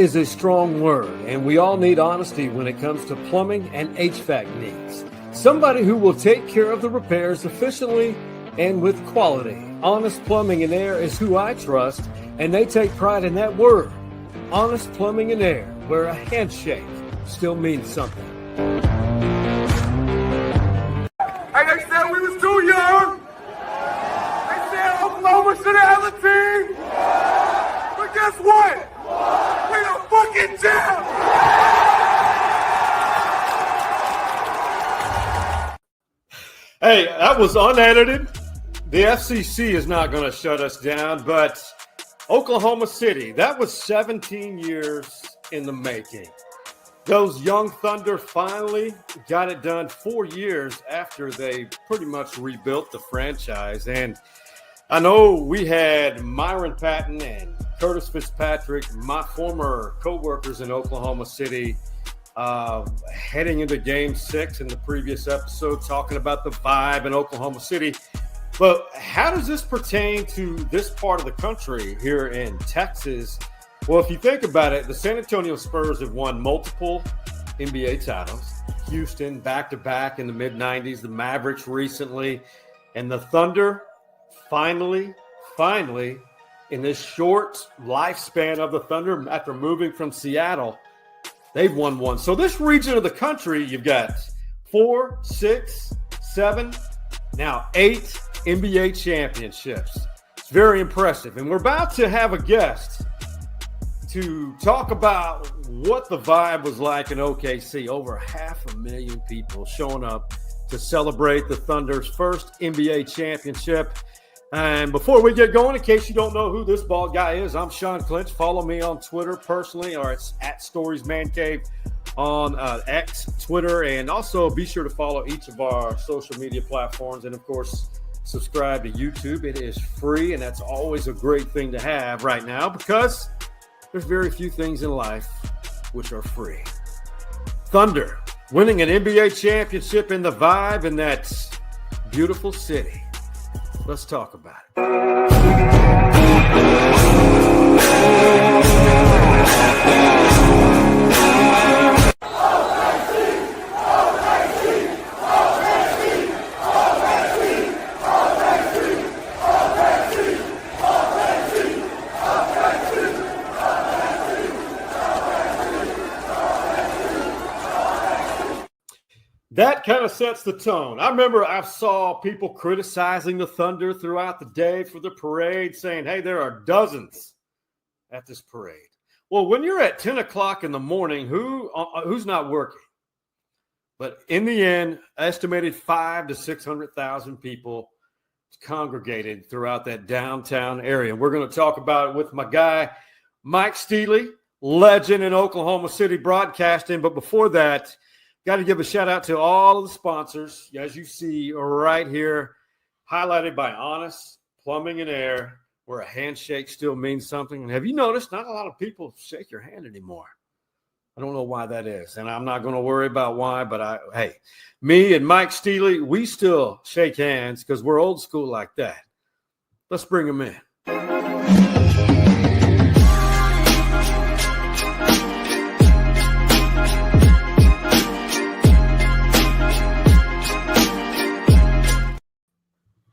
is a strong word, and we all need honesty when it comes to plumbing and HVAC needs. Somebody who will take care of the repairs efficiently and with quality. Honest Plumbing and Air is who I trust, and they take pride in that word. Honest Plumbing and Air, where a handshake still means something. Hey, they said we was too young. They said Oklahoma should have a team. But guess what? We the fucking champ. Hey, that was unedited. The FCC is not going to shut us down, but Oklahoma City, that was 17 years in the making. Those young Thunder finally got it done 4 years after they pretty much rebuilt the franchise. And I know we had Myron Patton and Curtis Fitzpatrick, my former co-workers in Oklahoma City, heading into Game 6 in the previous episode, talking about the vibe in Oklahoma City. But how does this pertain to this part of the country here in Texas? Well, if you think about it, the San Antonio Spurs have won multiple NBA titles. Houston back-to-back in the mid-90s, the Mavericks recently, and the Thunder finally, in this short lifespan of the Thunder after moving from Seattle, they've won one. So this region of the country, you've got 4, 6, 7, now 8 NBA championships. It's very impressive. And we're about to have a guest to talk about what the vibe was like in OKC. Over 500,000 people showing up to celebrate the Thunder's first NBA championship. And before we get going, in case you don't know who this bald guy is, I'm Sean Clinch. Follow me on Twitter personally, or it's at Stories Man Cave on X, Twitter, and also be sure to follow each of our social media platforms. And of course, subscribe to YouTube. It is free, and that's always a great thing to have right now because there's very few things in life which are free. Thunder winning an NBA championship in the vibe in that beautiful city. Let's talk about it. That kind of sets the tone. I remember I saw people criticizing the Thunder throughout the day for the parade, saying, hey, there are dozens at this parade. Well, when you're at 10 o'clock in the morning, who's not working? But in the end, estimated 500,000 to 600,000 people congregated throughout that downtown area. We're going to talk about it with my guy, Mike Steely, legend in Oklahoma City broadcasting. But before that, got to give a shout out to all of the sponsors, as you see right here, highlighted by Honest Plumbing and Air, where a handshake still means something. And have you noticed not a lot of people shake your hand anymore? I don't know why that is, and I'm not going to worry about why, but hey, me and Mike Steely, we still shake hands because we're old school like that. Let's bring them in.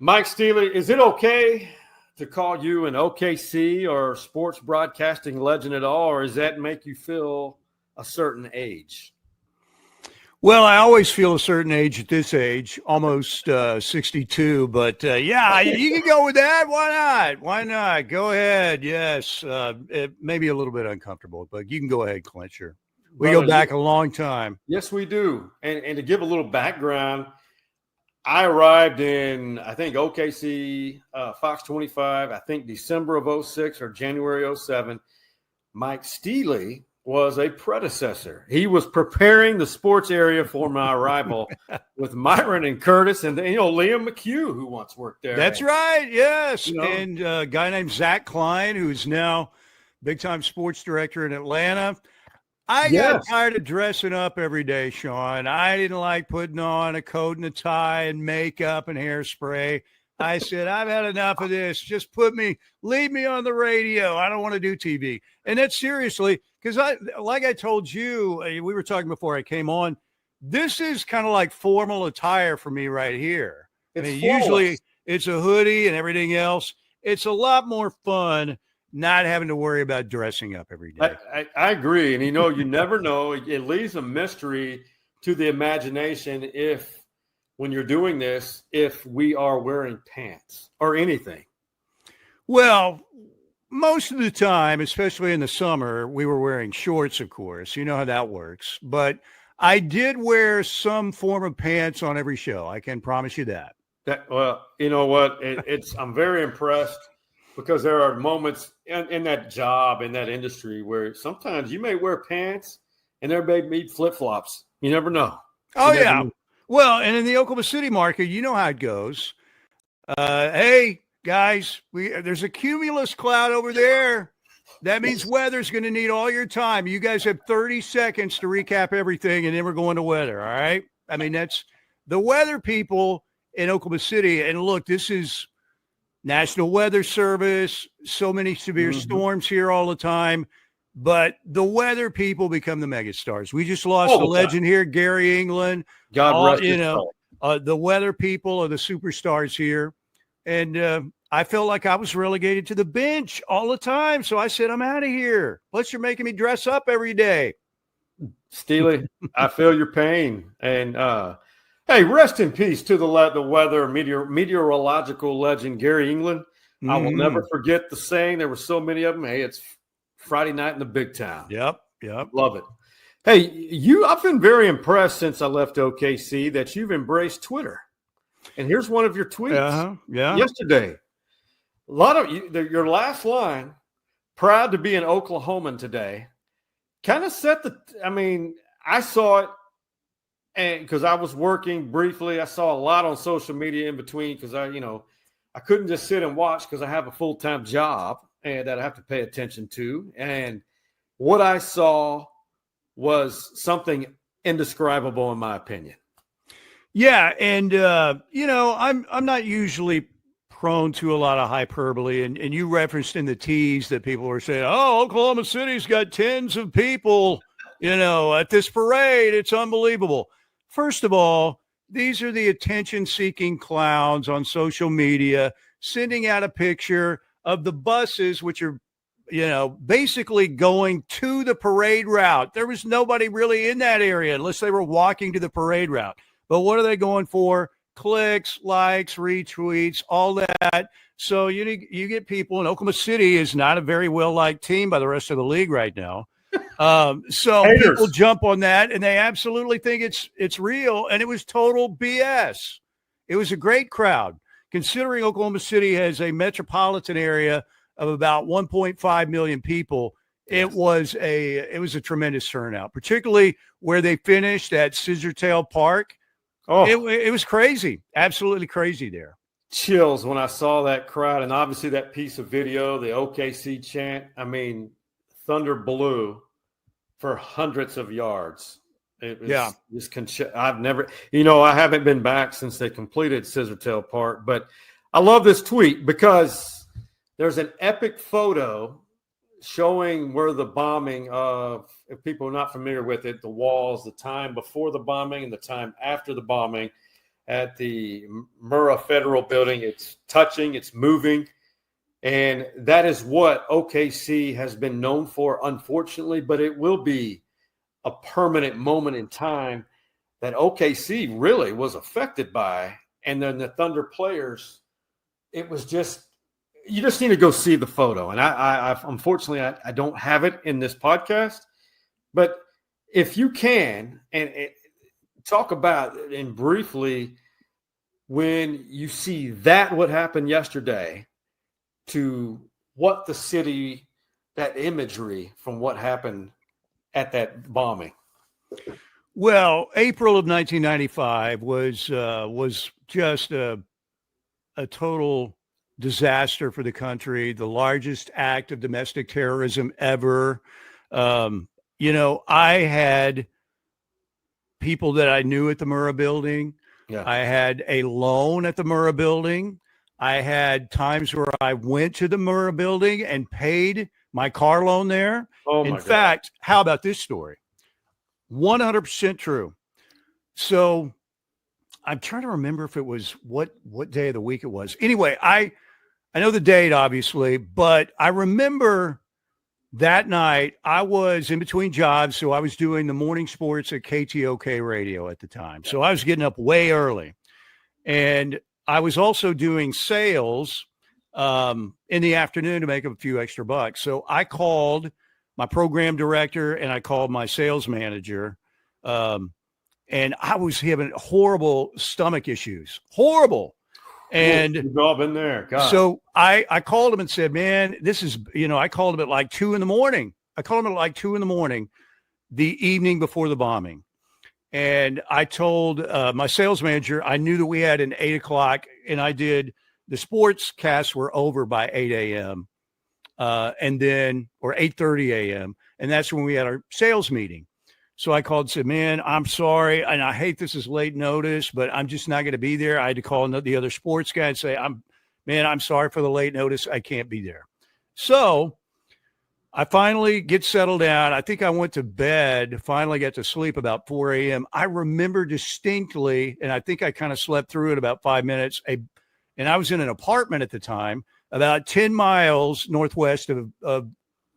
Mike Steely, is it okay to call you an OKC or sports broadcasting legend at all, or does that make you feel a certain age? Well, I always feel a certain age at this age, almost 62. But, yeah, you can go with that. Why not? Why not? Go ahead. Yes. It may be a little bit uncomfortable, but you can go ahead, Clincher. We go back a long time. Yes, we do. And to give a little background, I arrived in, I think, OKC, Fox 25, I think December of 06 or January 07. Mike Steely was a predecessor. He was preparing the sports area for my arrival with Myron and Curtis and, Liam McHugh, who once worked there. That's right, yes. And a guy named Zach Klein, who's now big-time sports director in Atlanta. I got tired of dressing up every day, Sean. I didn't like putting on a coat and a tie and makeup and hairspray. I said, I've had enough of this. Just leave me on the radio. I don't want to do TV. And that's seriously, because like I told you, we were talking before I came on, this is kind of like formal attire for me right here. Usually it's a hoodie and everything else. It's a lot more fun not having to worry about dressing up every day. I agree. And, you never know. It leaves a mystery to the imagination when you're doing this, if we are wearing pants or anything. Well, most of the time, especially in the summer, we were wearing shorts, of course. You know how that works. But I did wear some form of pants on every show. I can promise you that. Well, you know what? I'm very impressed, because there are moments in that job, in that industry, where sometimes you may wear pants and there may be flip-flops. You never know. Oh, yeah. Well, and in the Oklahoma City market, you know how it goes. Hey, guys, there's a cumulus cloud over there. That means weather's going to need all your time. You guys have 30 seconds to recap everything, and then we're going to weather, all right? I mean, that's the weather people in Oklahoma City. And look, this is National Weather Service, so many severe storms here all the time. But the weather people become the megastars. We just lost a legend here, Gary England. God rest his soul. The weather people are the superstars here. And I felt like I was relegated to the bench all the time. So I said, I'm out of here. Plus, you're making me dress up every day. Steely, I feel your pain. And, hey, rest in peace to the weather meteorological legend, Gary England. I will never forget the saying. There were so many of them. Hey, it's Friday night in the big town. Yep. Love it. Hey, I've been very impressed since I left OKC that you've embraced Twitter. And here's one of your tweets yesterday. A lot of your last line, proud to be an Oklahoman today, kind of I saw it, and because I was working briefly, I saw a lot on social media in between, because I couldn't just sit and watch, because I have a full-time job and that I have to pay attention to. And what I saw was something indescribable, in my opinion. Yeah, and I'm not usually prone to a lot of hyperbole, and you referenced in the tease that people were saying, "Oh, Oklahoma City's got tens of people, at this parade. It's unbelievable." First of all, these are the attention-seeking clowns on social media sending out a picture of the buses, which are, basically going to the parade route. There was nobody really in that area unless they were walking to the parade route. But what are they going for? Clicks, likes, retweets, all that. So you get people, and Oklahoma City is not a very well-liked team by the rest of the league right now. So haters. People jump on that, and they absolutely think it's real, and it was total BS. It was a great crowd, considering Oklahoma City has a metropolitan area of about 1.5 million people. It was a tremendous turnout, particularly where they finished at Scissortail Park. Oh, it was crazy, absolutely crazy there. Chills when I saw that crowd, and obviously that piece of video, the OKC chant. I mean, Thunder blew for hundreds of yards. It was just I've never, I haven't been back since they completed Scissortail Park, but I love this tweet because there's an epic photo showing where the bombing of, if people are not familiar with it, the walls, the time before the bombing and the time after the bombing at the Murrah Federal Building. It's touching, it's moving. And that is what OKC has been known for, unfortunately, but it will be a permanent moment in time that OKC really was affected by. And then the Thunder players, it was just, you just need to go see the photo. And I unfortunately, I don't have it in this podcast, but if you can, and talk about and briefly when you see that, what happened yesterday, to what the city, that imagery from what happened at that bombing. Well, April of 1995 was just a total disaster for the country, the largest act of domestic terrorism ever. I had people that I knew at the Murrah building. Yeah. I had a loan at the Murrah building. I had times where I went to the Murrah building and paid my car loan there. Oh my In God. fact, how about this story? 100% true. So I'm trying to remember if it was what day of the week it was. Anyway, I know the date, obviously, but I remember that night I was in between jobs. So I was doing the morning sports at KTOK radio at the time. So I was getting up way early. And I was also doing sales in the afternoon to make a few extra bucks. So I called my program director and I called my sales manager. And I was having horrible stomach issues, horrible. And we've all been there. God. So I called him and said, man, this is, I called him at like 2 a.m. I called him at like 2 a.m. the evening before the bombing. And I told my sales manager, I knew that we had an 8 o'clock, and I did the sports casts were over by 8 a.m. And then, or 8:30 a.m. And that's when we had our sales meeting. So I called and said, man, I'm sorry. And I hate this is late notice, but I'm just not going to be there. I had to call the other sports guy and say, I'm sorry for the late notice. I can't be there. So I finally get settled down. I think I went to bed, finally got to sleep about 4 a.m. I remember distinctly, and I think I kind of slept through it about 5 minutes. And I was in an apartment at the time, about 10 miles northwest of the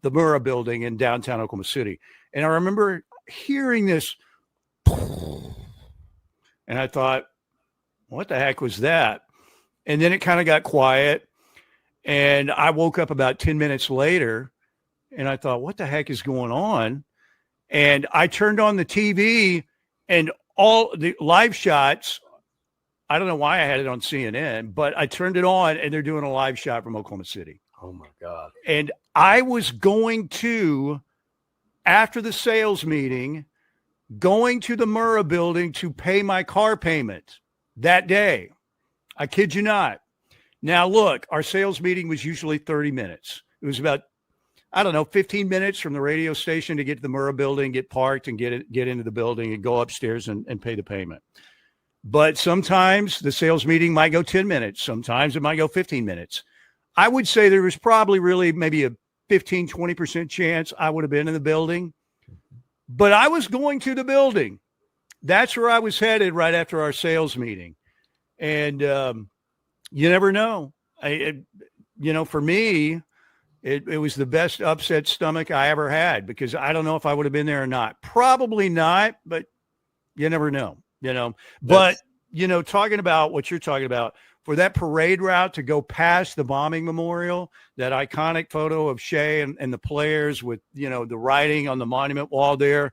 Murrah building in downtown Oklahoma City. And I remember hearing this, and I thought, what the heck was that? And then it kind of got quiet. And I woke up about 10 minutes later. And I thought, what the heck is going on? And I turned on the TV and all the live shots. I don't know why I had it on CNN, but I turned it on and they're doing a live shot from Oklahoma City. Oh my God. And I was going to, after the sales meeting, going to the Murrah building to pay my car payment that day. I kid you not. Now, look, our sales meeting was usually 30 minutes. It was about 15 minutes from the radio station to get to the Murrah building, get parked and get into the building and go upstairs and pay the payment. But sometimes the sales meeting might go 10 minutes. Sometimes it might go 15 minutes. I would say there was probably really maybe a 15, 20% chance I would have been in the building. But I was going to the building. That's where I was headed right after our sales meeting. And you never know. For me, it was the best upset stomach I ever had, because I don't know if I would have been there or not. Probably not, but you never know, But, talking about what you're talking about, for that parade route to go past the bombing memorial, that iconic photo of Shea and the players with, the writing on the monument wall there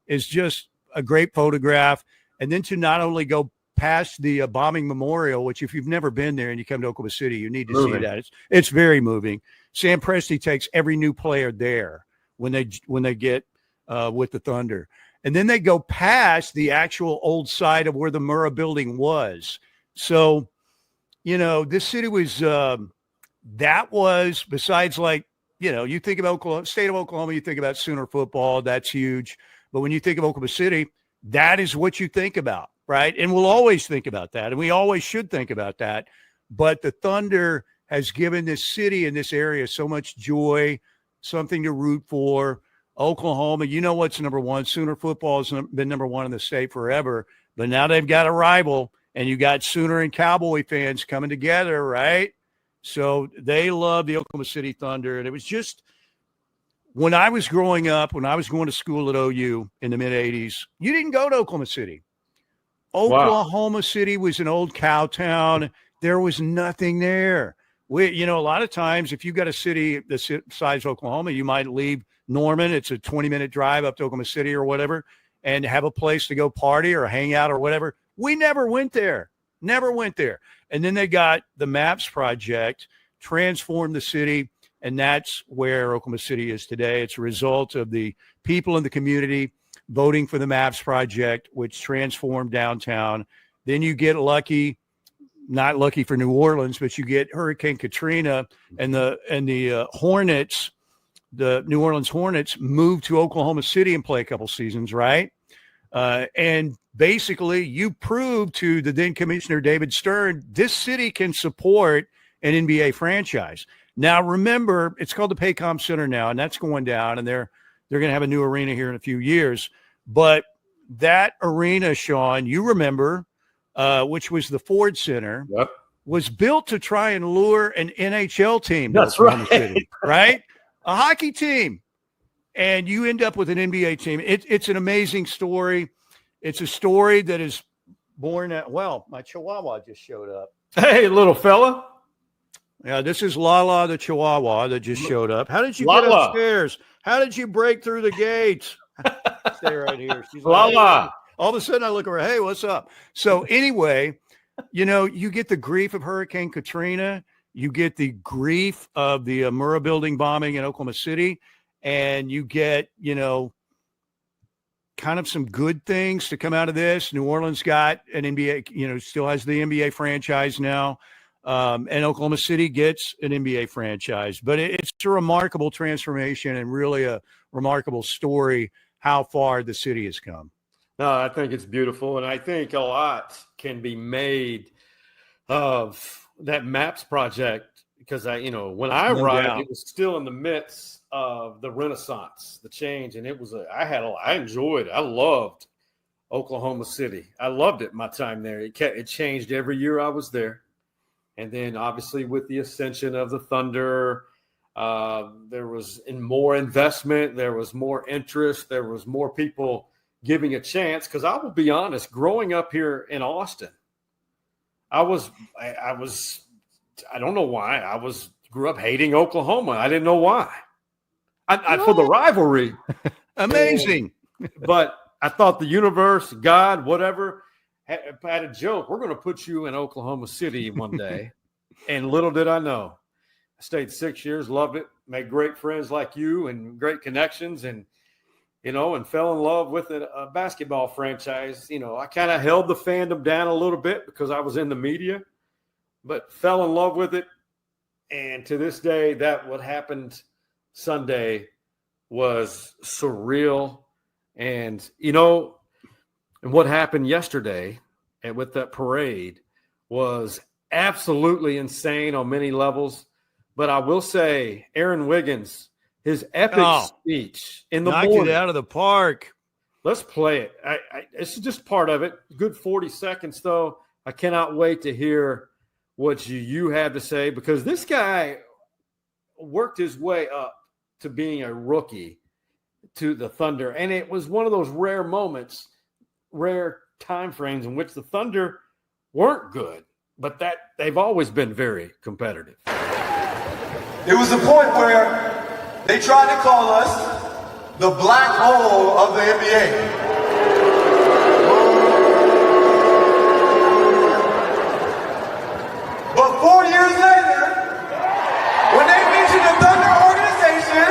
is just a great photograph. And then to not only go past the bombing memorial, which if you've never been there and you come to Oklahoma City, you need to see that. It's very moving. Sam Presti takes every new player there when they get with the Thunder. And then they go past the actual old site of where the Murrah building was. So, this city was, that was, besides you think of Oklahoma, state of Oklahoma, you think about Sooner football, that's huge. But when you think of Oklahoma City, that is what you think about, right? And we'll always think about that. And we always should think about that. But the Thunder has given this city and this area so much joy, something to root for. Oklahoma, what's number one? Sooner football has been number one in the state forever. But now they've got a rival. And you got Sooner and Cowboy fans coming together, right? So they love the Oklahoma City Thunder. And it was just, when I was growing up, when I was going to school at OU in the mid-'80s, you didn't go to Oklahoma City. Oklahoma City was an old cow town. There was nothing there. A lot of times, if you got a city the size of Oklahoma, you might leave Norman. It's a 20-minute drive up to Oklahoma City or whatever, and have a place to go party or hang out or whatever. We never went there. And then they got the MAPS project, transformed the city, and that's where Oklahoma City is today. It's a result of the people in the community voting for the MAPS project, which transformed downtown. Then you get lucky, not lucky for New Orleans, but you get Hurricane Katrina and the Hornets, the New Orleans Hornets moved to Oklahoma City and play a couple seasons, right? And basically, you proved to the then commissioner, David Stern, this city can support an NBA franchise. Now, remember, it's called the Paycom Center now, and that's going down, and they're going to have a new arena here in a few years. But that arena, Sean, you remember, which was the Ford Center, Yep. was built to try and lure an NHL team. That's right. City, right? A hockey team. And you end up with an NBA team. It's an amazing story. It's a story that is born at, well, my Chihuahua just showed up. Hey, little fella. Yeah, this is Lala, the Chihuahua that just showed up. How did you get Lala. upstairs? How did you break through the gates? Stay right here. She's Lala. Like, hey. All of a sudden I look over, hey, what's up? So anyway, you get the grief of Hurricane Katrina. You get the grief of the Murrah building bombing in Oklahoma City. And you get, kind of some good things to come out of this. New Orleans got an NBA, still has the NBA franchise now. And Oklahoma City gets an NBA franchise. But it's a remarkable transformation and really a remarkable story how far the city has come. No, I think it's beautiful. And I think a lot can be made of that MAPS project because, when I arrived, it was still in the midst of the Renaissance, the change. And it was I enjoyed it. I loved Oklahoma City. I loved it my time there. It changed every year I was there. And then obviously with the ascension of the Thunder, there was more investment. There was more interest. There was more people giving a chance. Because I will be honest, growing up here in Austin, I don't know why. Grew up hating Oklahoma. I didn't know why. For the rivalry. Amazing. But I thought the universe, God, whatever, had a joke. We're going to put you in Oklahoma City one day. And little did I know. I stayed 6 years, loved it, made great friends like you and great connections and fell in love with a basketball franchise. I kind of held the fandom down a little bit because I was in the media, but fell in love with it. And to this day, that what happened Sunday was surreal. And, and what happened yesterday and with that parade was absolutely insane on many levels. But I will say, Aaron Wiggins, his epic speech in the morning. Knocked it out of the park. Let's play it. It's just part of it. Good 40 seconds, though. I cannot wait to hear what you have to say because this guy worked his way up to being a rookie to the Thunder. And it was one of those rare moments, rare time frames in which the Thunder weren't good, but that they've always been very competitive. It was a point where they tried to call us the black hole of the NBA. But 4 years later, when they mention the Thunder organization,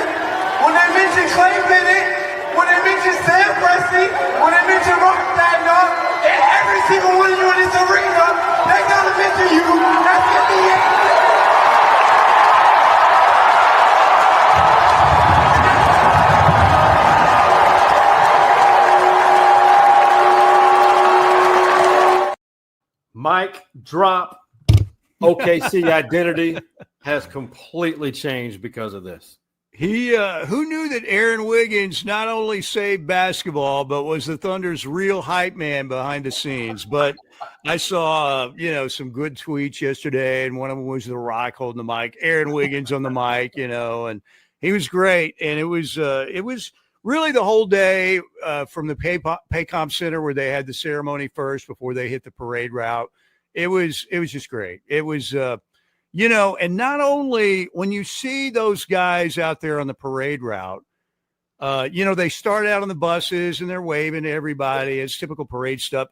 when they mention Clay Bennett, when they mention Sam Presti, when they mention Rob Stagner, and every single one of you in this arena, they gotta mention you as NBA. Mike drop. OKC identity has completely changed because of this. Who knew that Aaron Wiggins not only saved basketball, but was the Thunder's real hype man behind the scenes? But I saw, some good tweets yesterday, and one of them was The Rock holding the mic, Aaron Wiggins on the mic, and he was great. And it was really the whole day from the Paycom Center where they had the ceremony first before they hit the parade route. It was just great. It was, and not only when you see those guys out there on the parade route, they start out on the buses and they're waving to everybody. It's typical parade stuff.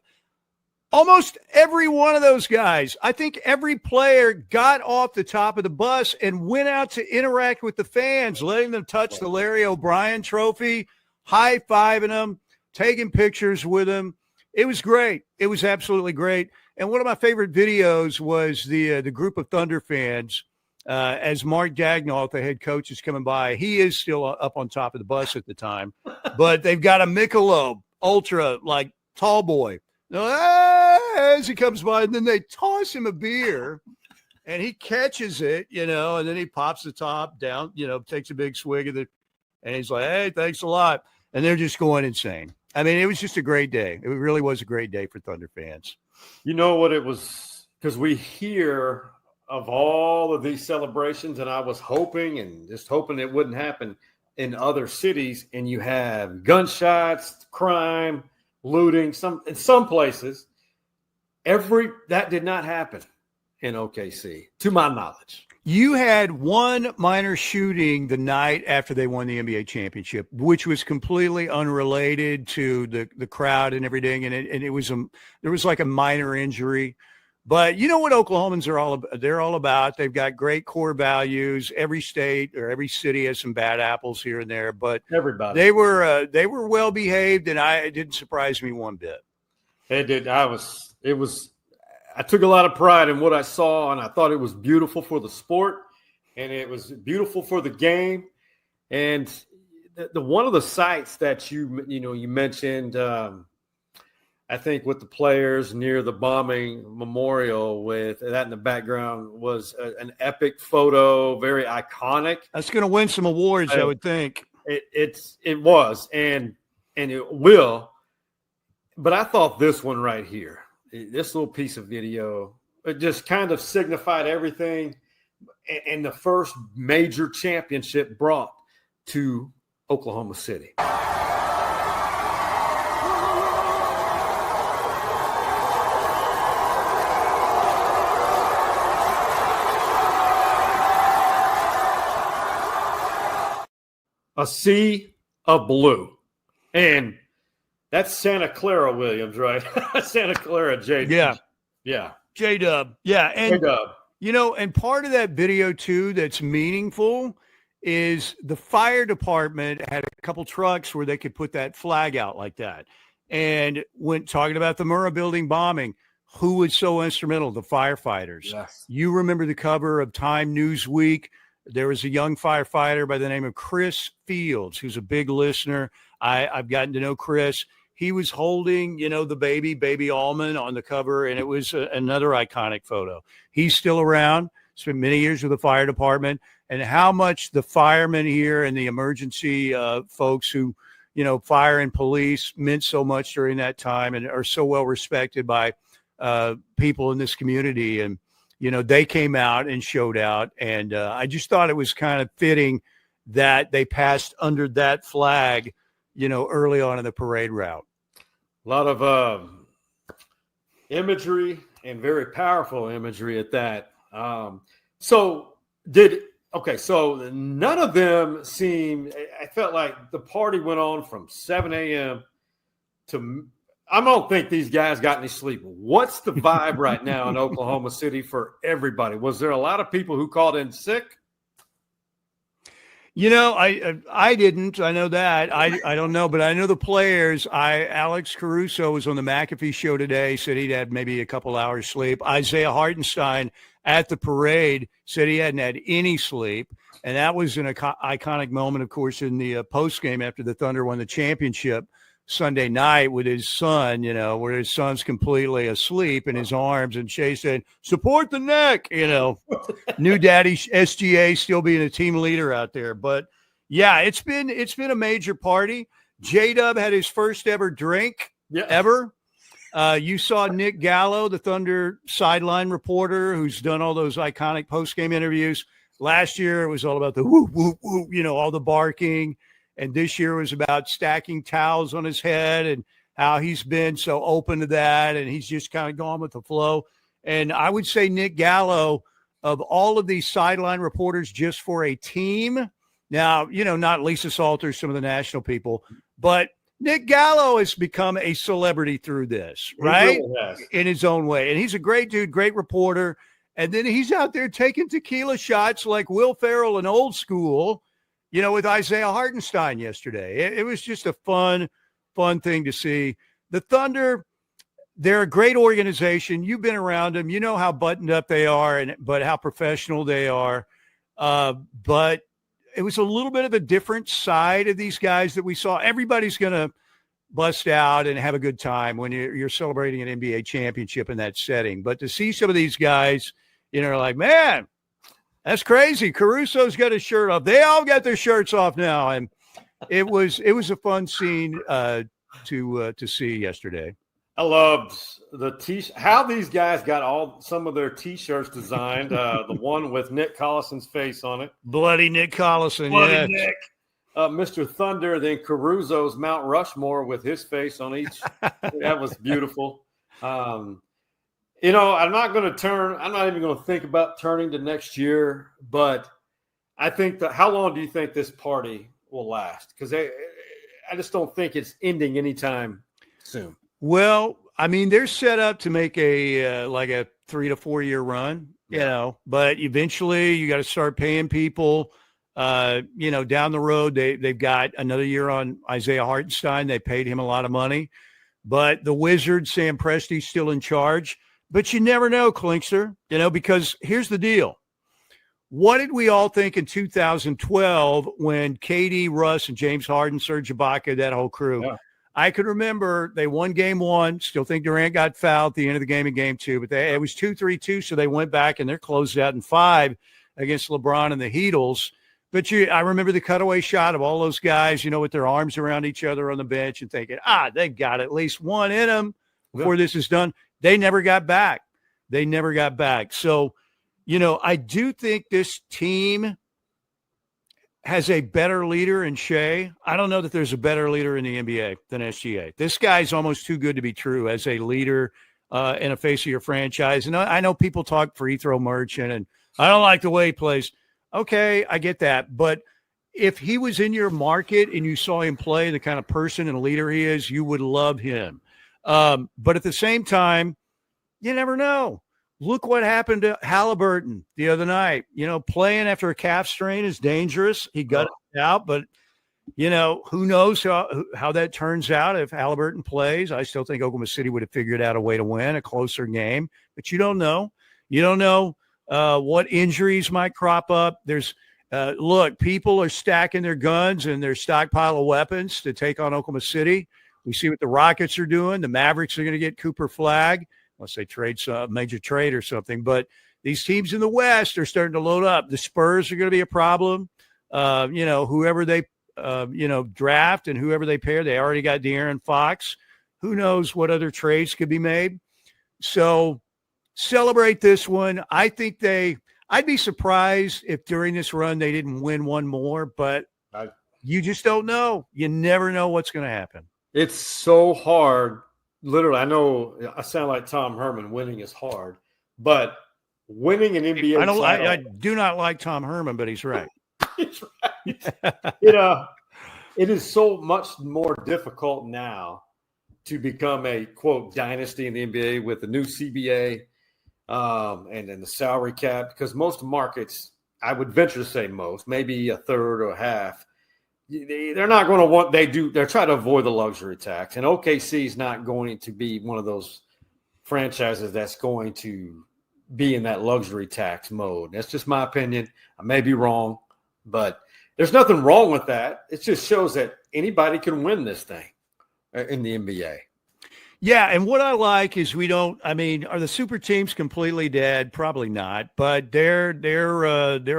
Almost every one of those guys, I think every player got off the top of the bus and went out to interact with the fans, letting them touch the Larry O'Brien trophy, high-fiving them, taking pictures with them. It was great. It was absolutely great. And one of my favorite videos was the group of Thunder fans as Mark Daigneault, the head coach, is coming by. He is still up on top of the bus at the time, but they've got a Michelob Ultra, like tall boy. As he comes by, and then they toss him a beer, and he catches it, and then he pops the top down, takes a big swig of it, and he's like, "Hey, thanks a lot." And they're just going insane. I mean, it was just a great day. It really was a great day for Thunder fans. You know what it was? Because we hear of all of these celebrations, and I was hoping it wouldn't happen in other cities, and you have gunshots, crime, looting, in some places. That did not happen in OKC, to my knowledge. You had one minor shooting the night after they won the NBA championship, which was completely unrelated to the crowd and everything. And there was like a minor injury, but you know what Oklahomans they're all about. They've got great core values. Every state or every city has some bad apples here and there, but everybody, they were well behaved, and it didn't surprise me one bit. It did. I took a lot of pride in what I saw, and I thought it was beautiful for the sport, and it was beautiful for the game. And the one of the sites that you mentioned, I think with the players near the bombing memorial with that in the background was an epic photo, very iconic. That's going to win some awards, I would think. It was, and it will. But I thought this one right here, this little piece of video, it just kind of signified everything and the first major championship brought to Oklahoma City. A sea of blue. And that's Santa Clara Williams, right? Santa Clara J. Yeah. Yeah. J-Dub. Yeah. And, J-Dub. And part of that video, too, that's meaningful is the fire department had a couple trucks where they could put that flag out like that. And when talking about the Murrah building bombing, who was so instrumental? The firefighters. Yes. You remember the cover of Time Newsweek. There was a young firefighter by the name of Chris Fields, who's a big listener. I've gotten to know Chris. He was holding, the baby Almond on the cover, and it was another iconic photo. He's still around, spent many years with the fire department, and how much the firemen here and the emergency folks who, fire and police meant so much during that time and are so well respected by people in this community. And, they came out and showed out. And I just thought it was kind of fitting that they passed under that flag, early on in the parade route. A lot of imagery and very powerful imagery at that. So none of them seemed – I felt like the party went on from 7 a.m. to – I don't think these guys got any sleep. What's the vibe right now in Oklahoma City for everybody? Was there a lot of people who called in sick? I didn't. I know that. I don't know, but I know the players. Alex Caruso was on the McAfee show today, said he'd had maybe a couple hours sleep. Isaiah Hartenstein at the parade said he hadn't had any sleep, and that was an iconic moment, of course, in the postgame after the Thunder won the championship Sunday night with his son, where his son's completely asleep in his arms, and Shea said, "Support the neck," new daddy SGA still being a team leader out there. But yeah, it's been a major party. J-Dub had his first ever drink ever. You saw Nick Gallo, the Thunder sideline reporter, who's done all those iconic post-game interviews. Last year, it was all about the whoop, whoop, whoop, all the barking. And this year was about stacking towels on his head and how he's been so open to that. And he's just kind of gone with the flow. And I would say Nick Gallo, of all of these sideline reporters just for a team, now, not Lisa Salters, some of the national people, but Nick Gallo has become a celebrity through this, right? Really in his own way. And he's a great dude, great reporter. And then he's out there taking tequila shots like Will Ferrell in Old School, with Isaiah Hartenstein yesterday. It was just a fun thing to see. The Thunder, they're a great organization. You've been around them. You know how buttoned up they are, but how professional they are. But it was a little bit of a different side of these guys that we saw. Everybody's going to bust out and have a good time when you're celebrating an NBA championship in that setting. But to see some of these guys like, man, that's crazy. Caruso's got his shirt off. They all got their shirts off now. And it was a fun scene to see yesterday. I loved how these guys got some of their T-shirts designed. The one with Nick Collison's face on it, bloody Nick Collison, bloody Nick. Mr. Thunder, then Caruso's Mount Rushmore with his face on each. That was beautiful. I'm not even going to think about turning to next year, but I think how long do you think this party will last? Because I just don't think it's ending anytime soon. Well, I mean, they're set up to make a 3 to 4 year run, but eventually you got to start paying people, down the road. They've got another year on Isaiah Hartenstein. They paid him a lot of money, but the Wizard, Sam Presti's still in charge, but you never know, Klinkster, because here's the deal. What did we all think in 2012 when KD, Russ, and James Harden, Serge Ibaka, that whole crew? Yeah. I can remember they won game 1. Still think Durant got fouled at the end of the game in game 2, but it was 2-3-2, so they went back and they're closed out in 5 against LeBron and the Heatles. But I remember the cutaway shot of all those guys, with their arms around each other on the bench and thinking, they've got at least one in them before this is done. They never got back. So, I do think this team has a better leader in Shea. I don't know that there's a better leader in the NBA than SGA. This guy's almost too good to be true as a leader and a face of your franchise. And I know people talk free throw merchant, and I don't like the way he plays. Okay, I get that. But if he was in your market and you saw him play, the kind of person and leader he is, you would love him. But at the same time, you never know. Look what happened to Halliburton the other night. Playing after a calf strain is dangerous. He got it out, but, who knows how that turns out if Halliburton plays. I still think Oklahoma City would have figured out a way to win a closer game, but you don't know. You don't know what injuries might crop up. Look, people are stacking their guns and their stockpile of weapons to take on Oklahoma City. We see what the Rockets are doing. The Mavericks are going to get Cooper Flagg, unless they trade some major trade or something. But these teams in the West are starting to load up. The Spurs are going to be a problem. Whoever they, draft and whoever they pair, they already got De'Aaron Fox. Who knows what other trades could be made? So celebrate this one. I think I'd be surprised if during this run they didn't win one more, but you just don't know. You never know what's going to happen. It's so hard. Literally, I know I sound like Tom Herman. Winning is hard, but winning an NBA title, I do not like Tom Herman, but he's right. He's right. It is so much more difficult now to become a, quote, dynasty in the NBA with the new CBA and then the salary cap, because most markets, I would venture to say most, maybe a third or a half, they're not going to want, they're trying to avoid the luxury tax. And OKC is not going to be one of those franchises that's going to be in that luxury tax mode. That's just my opinion. I may be wrong, but there's nothing wrong with that. It just shows that anybody can win this thing in the NBA. Yeah, and what I like is are the super teams completely dead? Probably not, but they're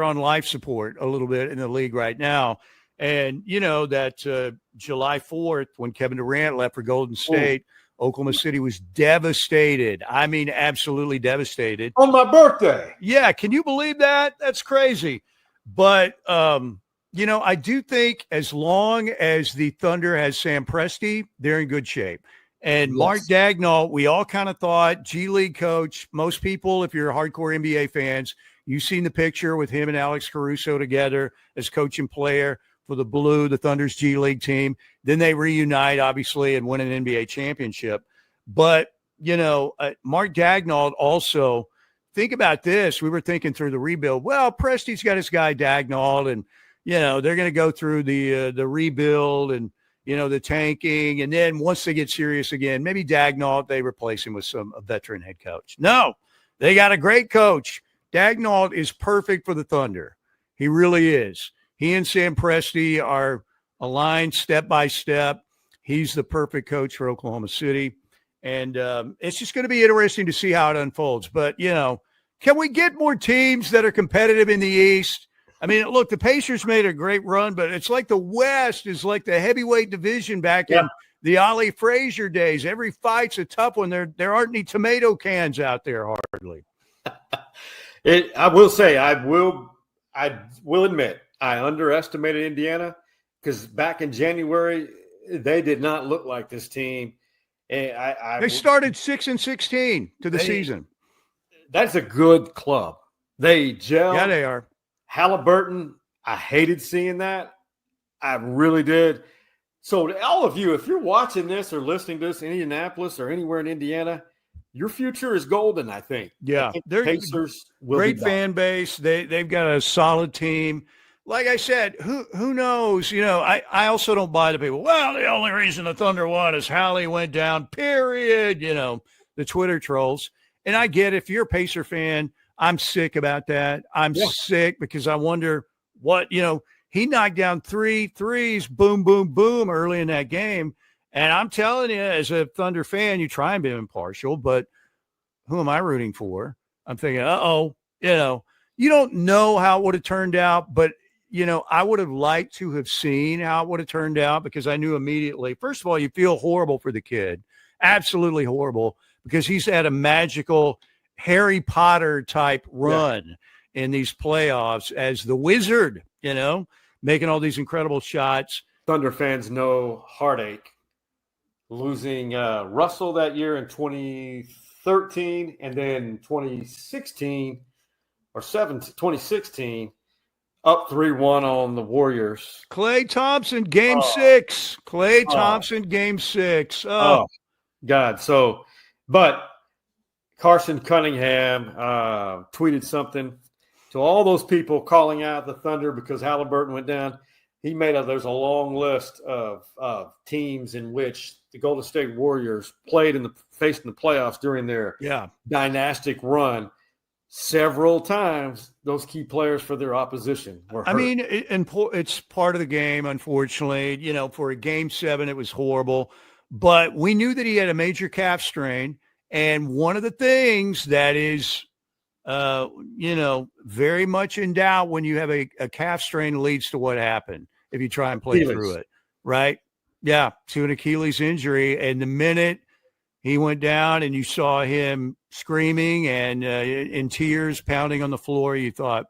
on life support a little bit in the league right now. And that July 4th, when Kevin Durant left for Golden State, Oklahoma City was devastated. I mean, absolutely devastated. On my birthday. Yeah, can you believe that? That's crazy. But I do think as long as the Thunder has Sam Presti, they're in good shape. And yes. Mark Daigneault, we all kind of thought, G League coach, most people, if you're hardcore NBA fans, you've seen the picture with him and Alex Caruso together as coach and player for the Thunder's G League team. Then they reunite, obviously, and win an NBA championship. But, Mark Daigneault also, think about this. We were thinking through the rebuild. Well, Presti's got his guy Daigneault, and, they're going to go through the rebuild and, the tanking. And then once they get serious again, maybe Daigneault, they replace him with a veteran head coach. No, they got a great coach. Daigneault is perfect for the Thunder. He really is. He and Sam Presti are aligned step by step. He's the perfect coach for Oklahoma City. And it's just going to be interesting to see how it unfolds. But, Can we get more teams that are competitive in the East? I mean, look, the Pacers made a great run, but it's like the West is like the heavyweight division back in the Ollie Frazier days. Every fight's a tough one. There aren't any tomato cans out there hardly. I will say, I will admit, I underestimated Indiana because back in January, they did not look like this team. And they started 6-16 to the season. That's a good club. They gel. Yeah, they are. Halliburton, I hated seeing that. I really did. So to all of you, if you're watching this or listening to this in Indianapolis or anywhere in Indiana, your future is golden, I think. Yeah. They're Pacers will great fan base. They've got a solid team. Like I said, who knows? You know, I also don't buy the people. Well, the only reason the Thunder won is Hallie went down, period. You know, the Twitter trolls. And I get it. If you're a Pacer fan, I'm sick about that. I'm sick because I wonder what, you know, he knocked down 3 threes, boom, boom, boom, early in that game. And I'm telling you, as a Thunder fan, you try and be impartial, but who am I rooting for? I'm thinking, you know, you don't know how it would have turned out, but, you know, I would have liked to have seen how it would have turned out because I knew immediately. First of all, you feel horrible for the kid, absolutely horrible, because he's had a magical Harry Potter type run in these playoffs as the wizard, you know, making all these incredible shots. Thunder fans know heartache. Losing Russell that year in 2013 and then 2016 or 2016 up 3-1 on the Warriors. Klay Thompson, game 6. Klay Thompson, game 6. Oh, God. So, but Carson Cunningham tweeted something to all those people calling out the Thunder because Halliburton went down. He made there's a long list of teams in which the Golden State Warriors played faced in the playoffs during their dynastic run. Several times, those key players for their opposition were hurt. I mean, it's part of the game, unfortunately. You know, for a game 7, it was horrible. But we knew that he had a major calf strain. And one of the things that is, you know, very much in doubt when you have a calf strain leads to what happened if you try and play through it, right? Yeah, to an Achilles injury. And the minute he went down and you saw him screaming and in tears, pounding on the floor, you thought,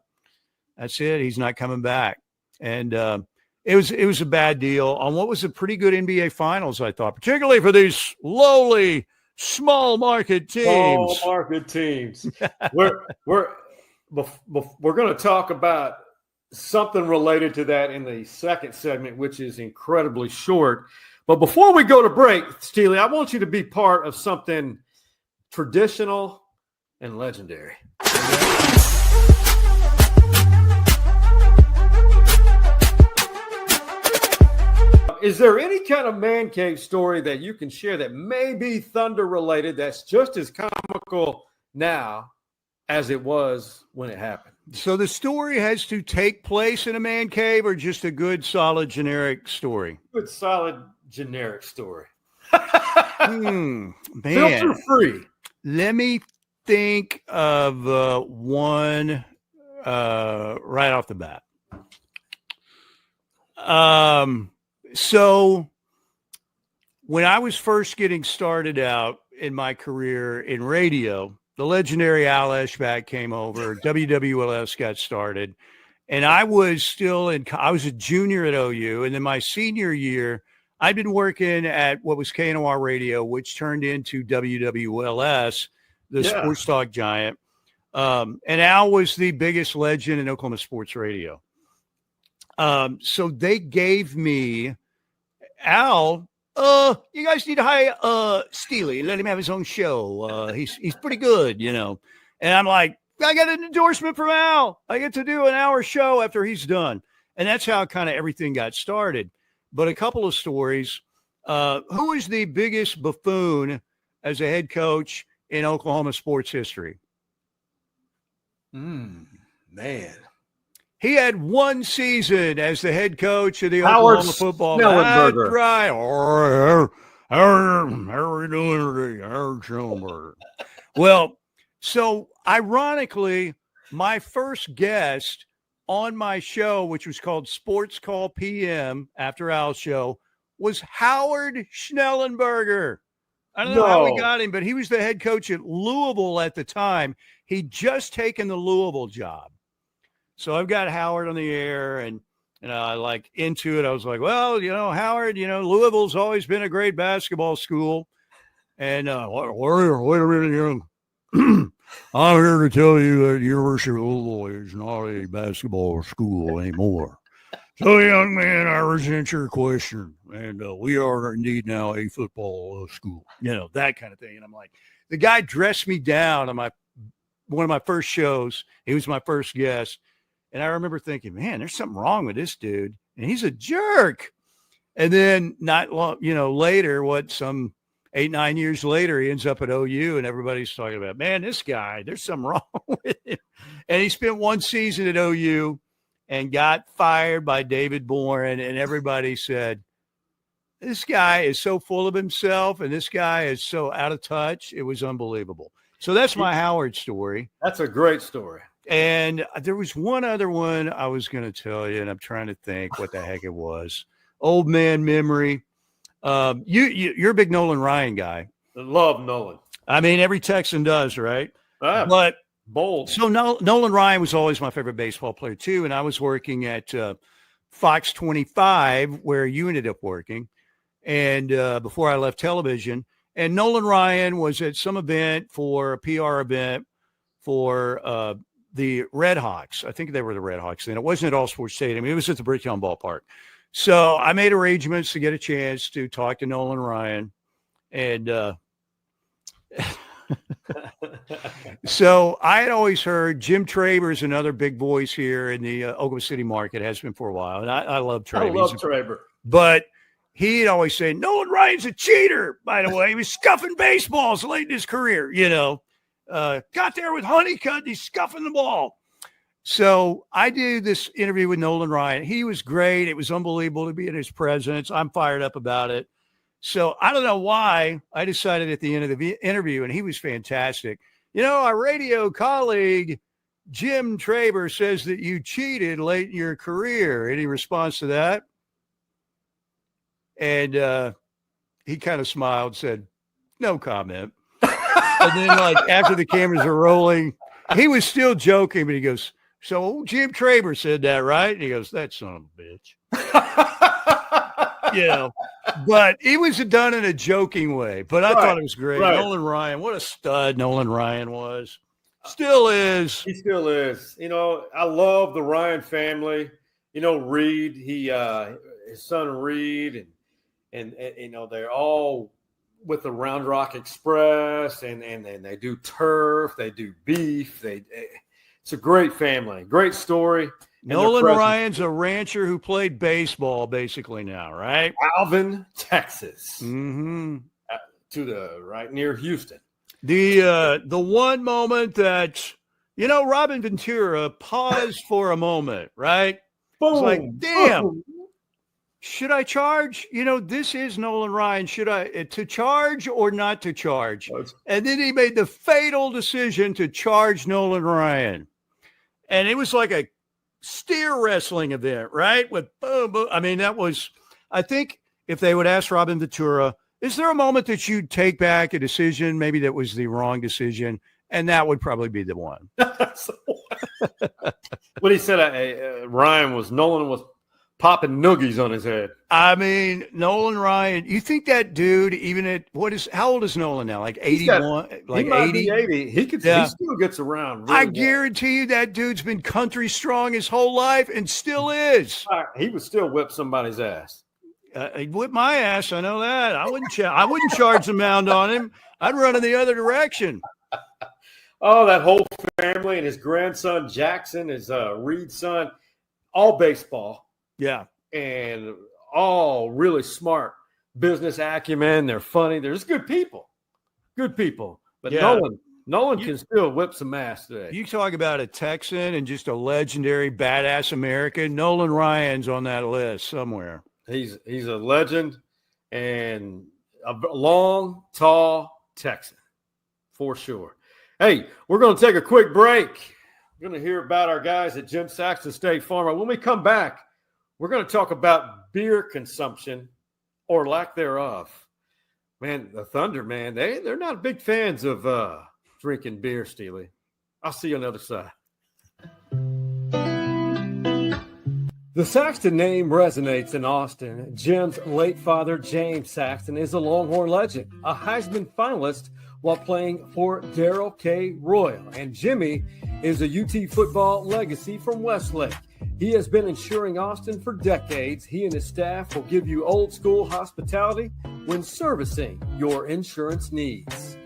that's it. He's not coming back. And it was a bad deal on what was a pretty good NBA Finals, I thought, particularly for these lowly, small market teams. We're going to talk about something related to that in the second segment, which is incredibly short. But before we go to break, Steely, I want you to be part of something traditional and legendary. Is there any kind of man cave story that you can share that may be Thunder related that's just as comical now as it was when it happened? So the story has to take place in a man cave or just a good, solid, generic story? Good, solid, generic story. Man. Filter free. Let me think of one right off the bat. So when I was first getting started out in my career in radio, the legendary Al Eschbach came over, WWLS got started, and I was I was a junior at OU, and then my senior year, I'd been working at what was KNOR Radio, which turned into WWLS, the sports talk giant. And Al was the biggest legend in Oklahoma sports radio. So they gave me Al, you guys need to hire Steely, let him have his own show. He's pretty good, you know. And I'm like, I got an endorsement from Al. I get to do an hour show after he's done. And that's how kind of everything got started. But a couple of stories. Who is the biggest buffoon as a head coach in Oklahoma sports history? Man. He had one season as the head coach of the Oklahoma football. That's right. How are we doing today? Howard Schnellenberger. Well, So ironically, my first guest on my show, which was called Sports Call PM after Al's show, was Howard Schnellenberger. I don't know how we got him, but he was the head coach at Louisville at the time. He'd just taken the Louisville job. So I've got Howard on the air, and I like into it. I was like, well, Howard, Louisville's always been a great basketball school. And wait a minute, I'm here to tell you that University of Louisville is not a basketball school anymore. So, young man, I resent your question, and we are indeed now a football school. That kind of thing. And I'm like, the guy dressed me down on one of my first shows. He was my first guest, and I remember thinking, man, there's something wrong with this dude, and he's a jerk. And then not long, later, some 8-9 years later, he ends up at OU, and everybody's talking about, man, this guy, there's something wrong with him. And he spent one season at OU and got fired by David Boren, and everybody said, this guy is so full of himself, and this guy is so out of touch. It was unbelievable. So that's my Howard story. That's a great story. And there was one other one I was going to tell you, and I'm trying to think what the heck it was. Old man memory. You're a big Nolan Ryan guy. I love Nolan. I mean, every Texan does, right? But bold. So Nolan Ryan was always my favorite baseball player too, and I was working at Fox 25, where you ended up working, and before I left television. And Nolan Ryan was at some event for a PR event for the Red Hawks. I think they were the Red Hawks then. It wasn't at All Sports Stadium. It was at the Bricktown Ballpark. So I made arrangements to get a chance to talk to Nolan Ryan. And so I had always heard Jim Traber's another big voice here in the Oklahoma City market, has been for a while. And I love Traber. I love Traber. But he'd always say, Nolan Ryan's a cheater, by the way. He was scuffing baseballs late in his career, got there with Honeycutt, he's scuffing the ball. So I did this interview with Nolan Ryan. He was great. It was unbelievable to be in his presence. I'm fired up about it. So I don't know why I decided at the end of the interview, and he was fantastic. Our radio colleague, Jim Traber, says that you cheated late in your career. Any response to that? And he kind of smiled, said, no comment. And then after the cameras are rolling, he was still joking, but he goes, so Jim Traber said that, right? And he goes, that son of a bitch. But he was done in a joking way. But I thought it was great. Right. Nolan Ryan, what a stud Nolan Ryan was. Still is. He still is. I love the Ryan family. Reed, his son Reed, and they're all with the Round Rock Express, and they do turf, they do beef, it's a great family, great story. Nolan Ryan's a rancher who played baseball basically now, right? Alvin, Texas, mm-hmm. To the right near Houston. The one moment that Robin Ventura paused for a moment, right? Boom, it's like, damn. Boom. Should I charge? This is Nolan Ryan. Should I to charge or not to charge? And then he made the fatal decision to charge Nolan Ryan. And it was like a steer wrestling event, right? With boom, boom. I mean, I think if they would ask Robin Ventura, is there a moment that you'd take back a decision, maybe that was the wrong decision? And that would probably be the one. What he said, Nolan was popping noogies on his head. I mean, Nolan Ryan, you think that dude, even at how old is Nolan now? Like 81, like 80? 80. He still gets around. Really guarantee you that dude's been country strong his whole life and still is. He would still whip somebody's ass. He'd whip my ass. I know that. I wouldn't charge the mound on him. I'd run in the other direction. Oh, that whole family and his grandson Jackson, his Reed's son, all baseball. Yeah. And all really smart business acumen. They're funny. They're just good people. Good people. But yeah. Nolan can still whip some ass today. You talk about a Texan and just a legendary badass American. Nolan Ryan's on that list somewhere. He's a legend and a long, tall Texan for sure. Hey, we're going to take a quick break. We're going to hear about our guys at Jim Saxton State Farm. When we come back, we're going to talk about beer consumption or lack thereof. Man, the Thunder, man, they're not big fans of drinking beer, Steely. I'll see you on the other side. The Saxton name resonates in Austin. Jim's late father, James Saxton, is a Longhorn legend, a Heisman finalist while playing for Darrell K. Royal. And Jimmy is a UT football legacy from Westlake. He has been insuring Austin for decades. He and his staff will give you old school hospitality when servicing your insurance needs.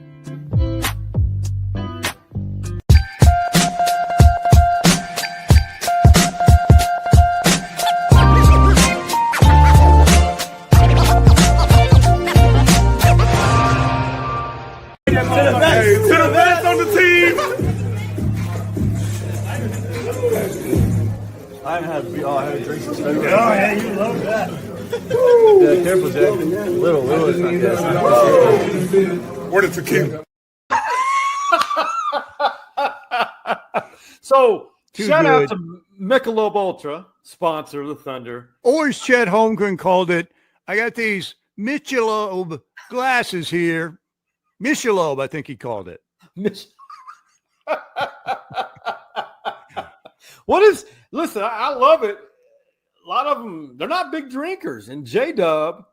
To the best on the team. I had a drink since February. Oh yeah, you love that. Yeah, careful, Jay. Little is not good. Where the tequila? So shout out to Michelob Ultra, sponsor of the Thunder. Or as Chet Holmgren called it, I got these Michelob glasses here. Michelob, I think he called it. Listen, I love it. A lot of them, they're not big drinkers. And J-Dub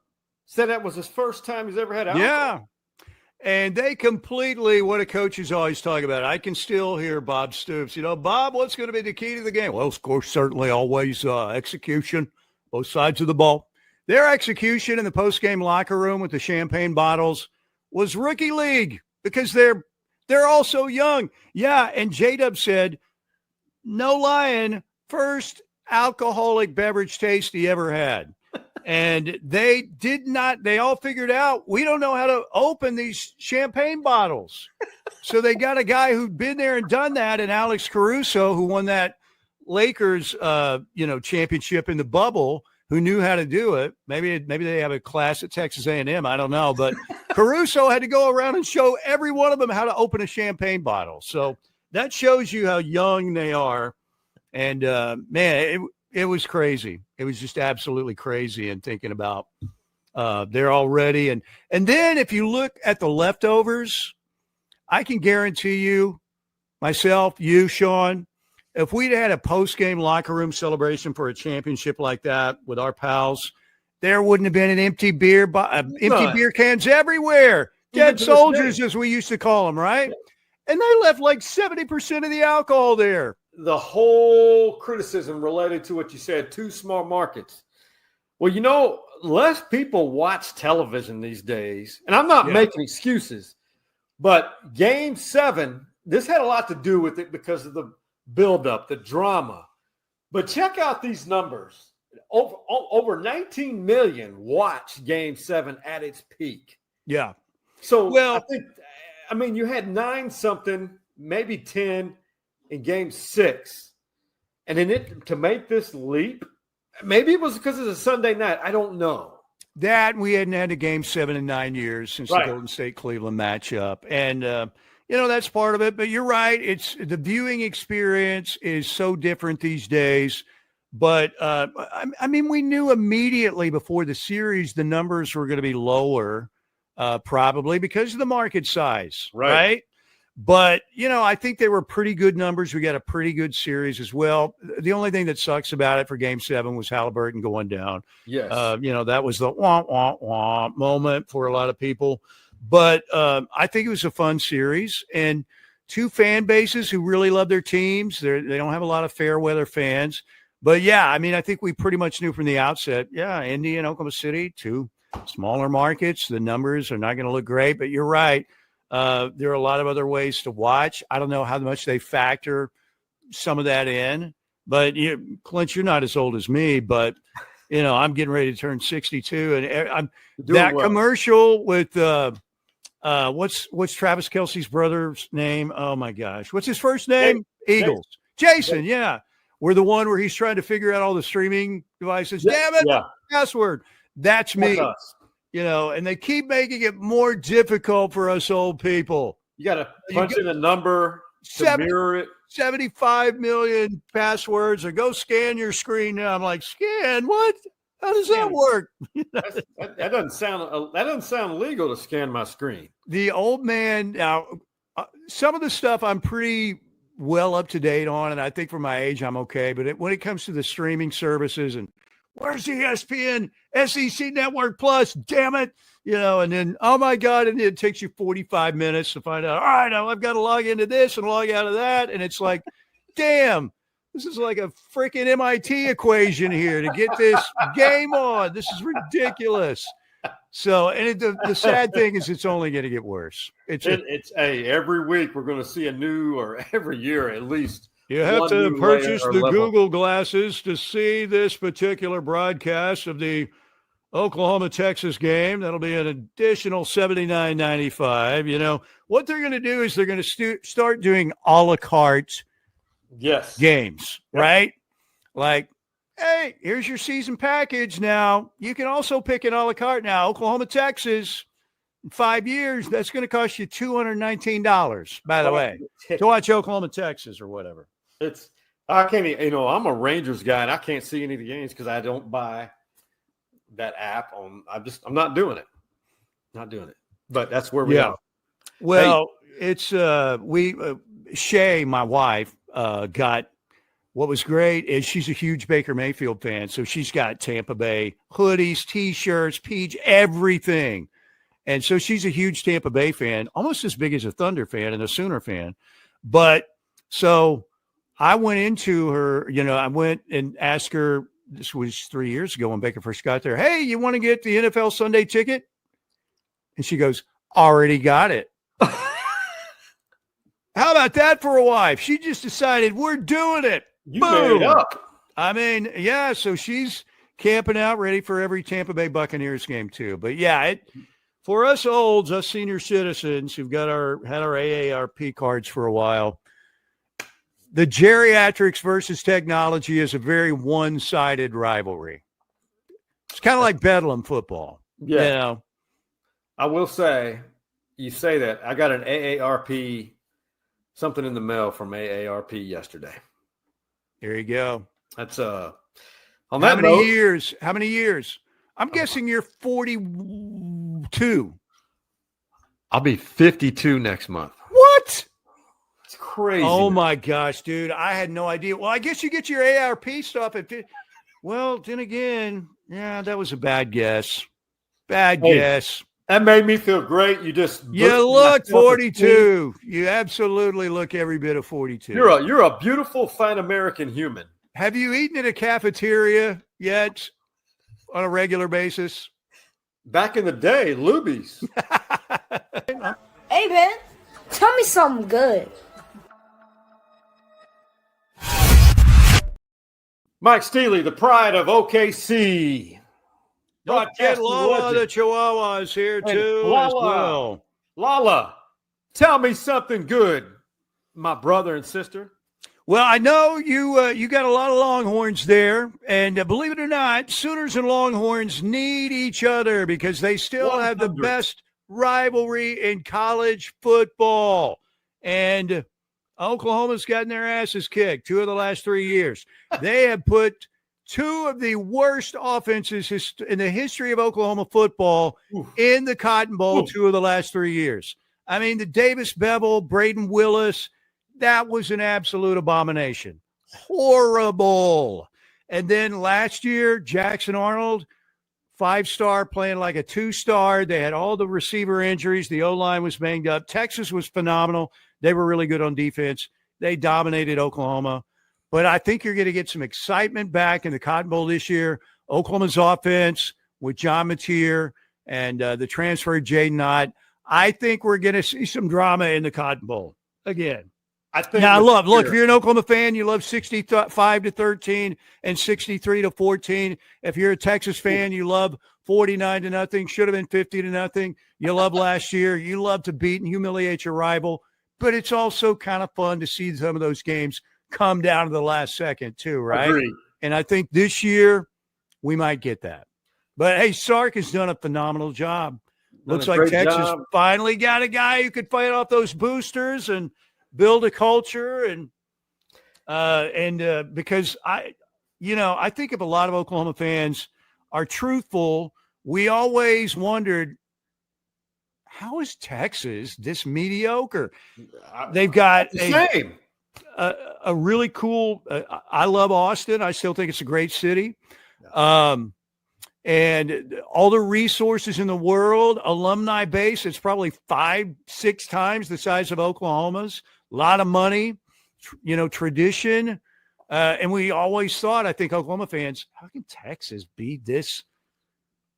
said that was his first time he's ever had alcohol. Yeah. And they completely, what a coach is always talking about. I can still hear Bob Stoops. Bob, what's going to be the key to the game? Well, of course, certainly always execution, both sides of the ball. Their execution in the post-game locker room with the champagne bottles was rookie league because they're all so young. Yeah, and J-Dub said, no lying, first alcoholic beverage taste he ever had. And they all figured out, we don't know how to open these champagne bottles. So they got a guy who'd been there and done that, and Alex Caruso, who won that Lakers championship in the bubble, who knew how to do it. Maybe they have a class at Texas A&M. I don't know. But Caruso had to go around and show every one of them how to open a champagne bottle. So that shows you how young they are. And, man, it was crazy. It was just absolutely crazy. And thinking about they're all ready. And then if you look at the leftovers, I can guarantee you, myself, you, Sean, if we'd had a post-game locker room celebration for a championship like that with our pals, there wouldn't have been an empty beer cans everywhere. Dead soldiers, as we used to call them, right? And they left like 70% of the alcohol there. The whole criticism related to what you said, two small markets. Well, less people watch television these days, and I'm not making excuses, but Game 7, this had a lot to do with it because of the buildup, the drama. But check out these numbers. Over 19 million watched Game 7 at its peak. Yeah. So, you had 9-something, maybe 10 in Game 6. And then to make this leap, maybe it was because it's a Sunday night. I don't know. That we hadn't had a Game 7 in 9 years since the Golden State-Cleveland matchup. And, that's part of it. But you're right. It's the viewing experience is so different these days. But, we knew immediately before the series the numbers were going to be lower, probably because of the market size, right? But, I think they were pretty good numbers. We got a pretty good series as well. The only thing that sucks about it for Game 7 was Halliburton going down. Yes. That was the wah moment for a lot of people. But I think it was a fun series. And two fan bases who really love their teams. They don't have a lot of fair weather fans. But, I think we pretty much knew from the outset, Indy and Oklahoma City, two smaller markets. The numbers are not going to look great. But you're right. There are a lot of other ways to watch. I don't know how much they factor some of that in. But, Clint, you're not as old as me. But, I'm getting ready to turn 62. And commercial with what's Travis Kelce's brother's name? Oh, my gosh. What's his first name? Eagles. Jason, yeah. We're the one where he's trying to figure out all the streaming devices. Damn it, password. That's me. And they keep making it more difficult for us old people. You got to punch in a number to mirror it. 75 million passwords, or go scan your screen now. I'm like, scan what? How does that work? That doesn't sound legal to scan my screen. The old man. Now, some of the stuff I'm pretty well up to date on, and I think for my age I'm okay. But when it comes to the streaming services and where's ESPN, SEC Network Plus, damn it, and then, oh my God, and it takes you 45 minutes to find out, all right, now I've got to log into this and log out of that. And it's like, damn, this is like a freaking MIT equation here to get this game on. This is ridiculous. So, and the sad thing is it's only going to get worse. Every week we're going to see or every year at least. You have to purchase the Google glasses to see this particular broadcast of the Oklahoma-Texas game. That'll be an additional $79.95. What they're going to do is they're going to start doing a la carte games, right? Like, hey, here's your season package now. You can also pick an a la carte now. Oklahoma-Texas, in 5 years, that's going to cost you $219, by the way, to watch Oklahoma-Texas or whatever. I can't, I'm a Rangers guy, and I can't see any of the games because I don't buy that app I'm not doing it. Not doing it. But that's where we are. Well, it's Shay, my wife, got what was great is she's a huge Baker Mayfield fan. So she's got Tampa Bay hoodies, T-shirts, peach, everything. And so she's a huge Tampa Bay fan, almost as big as a Thunder fan and a Sooner fan. But so I went into her, I went and asked her, this was 3 years ago when Baker first got there, hey, you want to get the NFL Sunday ticket? And she goes, already got it. How about that for a wife? She just decided we're doing it. You made it up. I mean, yeah, so she's camping out ready for every Tampa Bay Buccaneers game too. But yeah, for us olds, us senior citizens who've had our AARP cards for a while, the geriatrics versus technology is a very one-sided rivalry. It's kind of like Bedlam football. Yeah. I will say, you say that. I got an AARP, something in the mail from AARP yesterday. There you go. That's on that How many note, years? How many years? I'm guessing you're 42. I'll be 52 next month. What? It's crazy. Oh my gosh, dude. I had no idea. Well, I guess you get your AARP stuff at well, then again, yeah, that was a bad guess. Bad guess. That made me feel great. You look 42. You absolutely look every bit of 42. You're a beautiful, fine American human. Have you eaten at a cafeteria yet on a regular basis? Back in the day, Luby's. Hey, man, tell me something good. Mike Steely, the pride of OKC. Don't forget Lala the Chihuahua is here too as well. Lala, tell me something good, my brother and sister. Well, I know you got a lot of Longhorns there, and believe it or not, Sooners and Longhorns need each other because they still have the best rivalry in college football. And Oklahoma's gotten their asses kicked 2 of the last 3 years. They have put 2 of the worst offenses in the history of Oklahoma football in the Cotton Bowl 2 of the last 3 years. I mean, the Davis Bevel, Braden Willis, that was an absolute abomination. Horrible. And then last year, Jackson Arnold, 5-star playing like a 2-star. They had all the receiver injuries. The O-line was banged up. Texas was phenomenal. They were really good on defense. They dominated Oklahoma. But I think you're going to get some excitement back in the Cotton Bowl this year. Oklahoma's offense with John Mateer and the transfer Jaden Knott. I think we're going to see some drama in the Cotton Bowl again. Look, if you're an Oklahoma fan, you love 65-13 and 63-14. If you're a Texas fan, you love 49-0. Should have been 50-0. You love last year. You love to beat and humiliate your rival. But it's also kind of fun to see some of those games come down to the last second too, right? Agreed. And I think this year we might get that. But hey, Sark has done a phenomenal job. Looks like Texas finally got a guy who could fight off those boosters and build a culture. And because I think if a lot of Oklahoma fans are truthful, we always wondered, how is Texas this mediocre? They've got a really cool. I love Austin. I still think it's a great city. And all the resources in the world, alumni base, it's probably 5-6 times the size of Oklahoma's. A lot of money, tradition. And we always thought, I think Oklahoma fans, how can Texas be this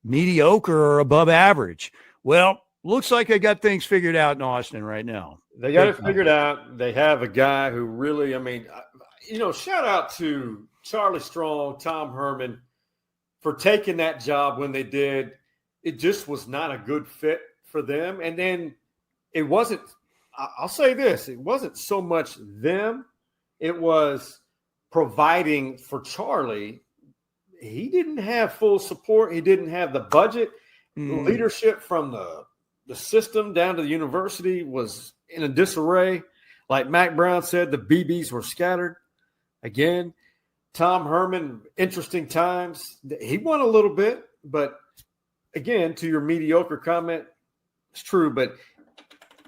mediocre or above average? Well, looks like they got things figured out in Austin right now. They got it figured out. They have a guy who really, shout out to Charlie Strong, Tom Herman, for taking that job when they did. It just was not a good fit for them. And then it wasn't, I'll say this, it wasn't so much them, it was providing for Charlie. He didn't have full support. He didn't have the budget. Leadership from the system down to the university was in a disarray. Like Mac Brown said, the BBs were scattered. Again, Tom Herman, interesting times. He won a little bit, but again, to your mediocre comment, it's true. But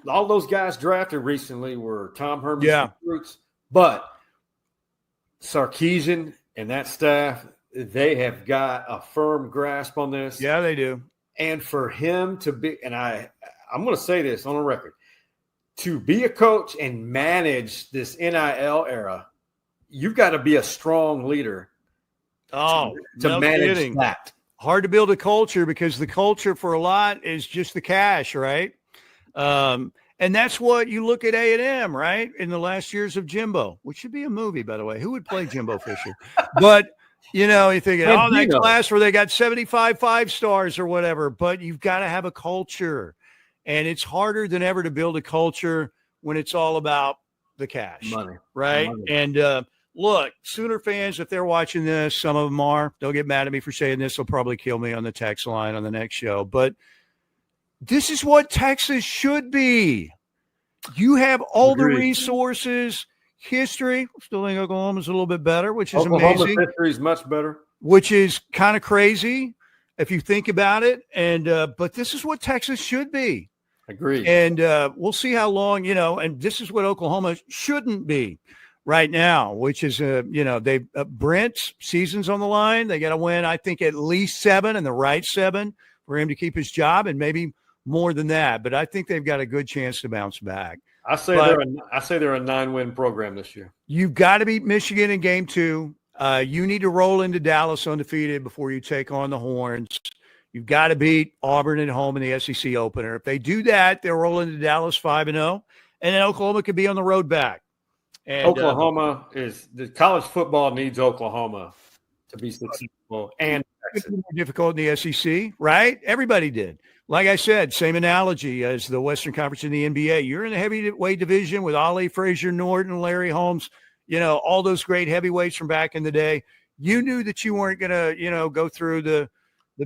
all those guys drafted recently were Tom Herman's recruits. But Sarkisian and that staff, they have got a firm grasp on this. Yeah, they do. And for him to be, and I'm going to say this on the record, to be a coach and manage this NIL era, you've got to be a strong leader to manage that. Hard to build a culture because the culture for a lot is just the cash, right? And that's what you look at A&M, right? In the last years of Jimbo, which should be a movie, by the way. Who would play Jimbo Fisher? But, you think, that class where they got 75 5-stars or whatever. But you've got to have a culture. And it's harder than ever to build a culture when it's all about the cash. Money. Right? Money. And look, Sooner fans, if they're watching this, some of them are. Don't get mad at me for saying this. They'll probably kill me on the text line on the next show. But this is what Texas should be. You have all the resources, history. I still think Oklahoma's a little bit better, which is Oklahoma's amazing. history is much better. Which is kind of crazy if you think about it. And but this is what Texas should be. Agreed. And we'll see how long, and this is what Oklahoma shouldn't be right now, which is, Brent's season's on the line. They got to win, I think, at least 7 and the right 7 for him to keep his job and maybe more than that. But I think they've got a good chance to bounce back. I say they're a 9-win program this year. You've got to beat Michigan in game 2. You need to roll into Dallas undefeated before you take on the Horns. You've got to beat Auburn at home in the SEC opener. If they do that, they'll roll into Dallas 5-0, and then Oklahoma could be on the road back. And Oklahoma the college football needs Oklahoma to be successful, and it's more difficult in the SEC, right? Everybody did. Like I said, same analogy as the Western Conference in the NBA. You're in the heavyweight division with Ali, Frazier, Norton, Larry Holmes, all those great heavyweights from back in the day. You knew that you weren't going to, go through the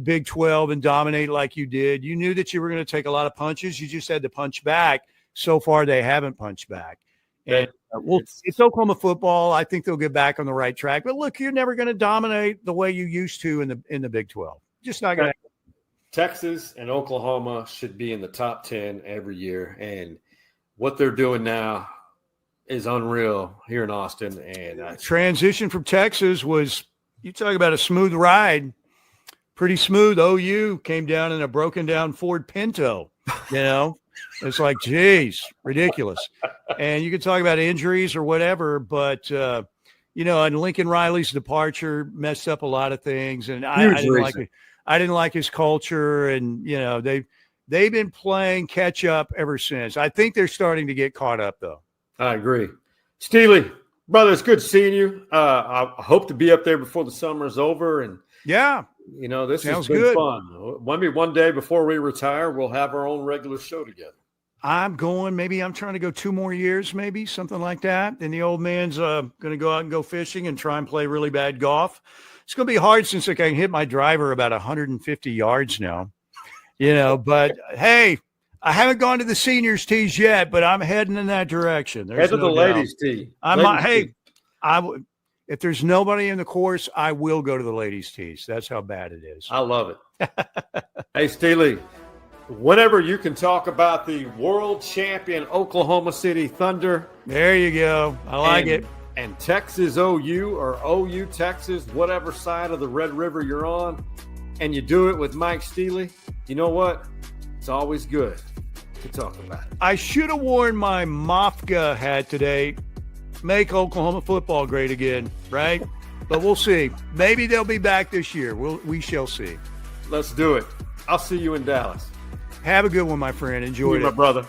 Big 12 and dominate like you did. You knew that you were going to take a lot of punches. You just had to punch back. So far, they haven't punched back. And it's Oklahoma football. I think they'll get back on the right track. But look, you're never going to dominate the way you used to in the Big 12. Just not going to. Texas and Oklahoma should be in the top 10 every year. And what they're doing now is unreal here in Austin. And transition from Texas was, you talk about a smooth ride. Pretty smooth. OU came down in a broken down Ford Pinto, It's like, geez, ridiculous. And you can talk about injuries or whatever, but, and Lincoln Riley's departure messed up a lot of things. And I didn't like his culture. And, they've been playing catch up ever since. I think they're starting to get caught up, though. I agree. Steely, brother, it's good seeing you. I hope to be up there before the summer is over. And this has been fun. Maybe one day before we retire, we'll have our own regular show together. I'm trying to go 2 more years, maybe something like that. And the old man's going to go out and go fishing and try and play really bad golf. It's going to be hard since I can hit my driver about 150 yards now. But hey, I haven't gone to the seniors tees yet, but I'm heading in that direction. Head to the ladies tee. If there's nobody in the course, I will go to the ladies tees. That's how bad it is. I love it. Hey, Steely, whenever you can talk about the world champion Oklahoma City Thunder. There you go. I like it. And Texas OU or OU Texas, whatever side of the Red River you're on, and you do it with Mike Steely, you know what? It's always good to talk about it. I should have worn my Mafka hat today. Make Oklahoma football great again, right? But we'll see. Maybe they'll be back this year. We shall see. Let's do it. I'll see you in Dallas. Have a good one, my friend. Enjoy it. My brother.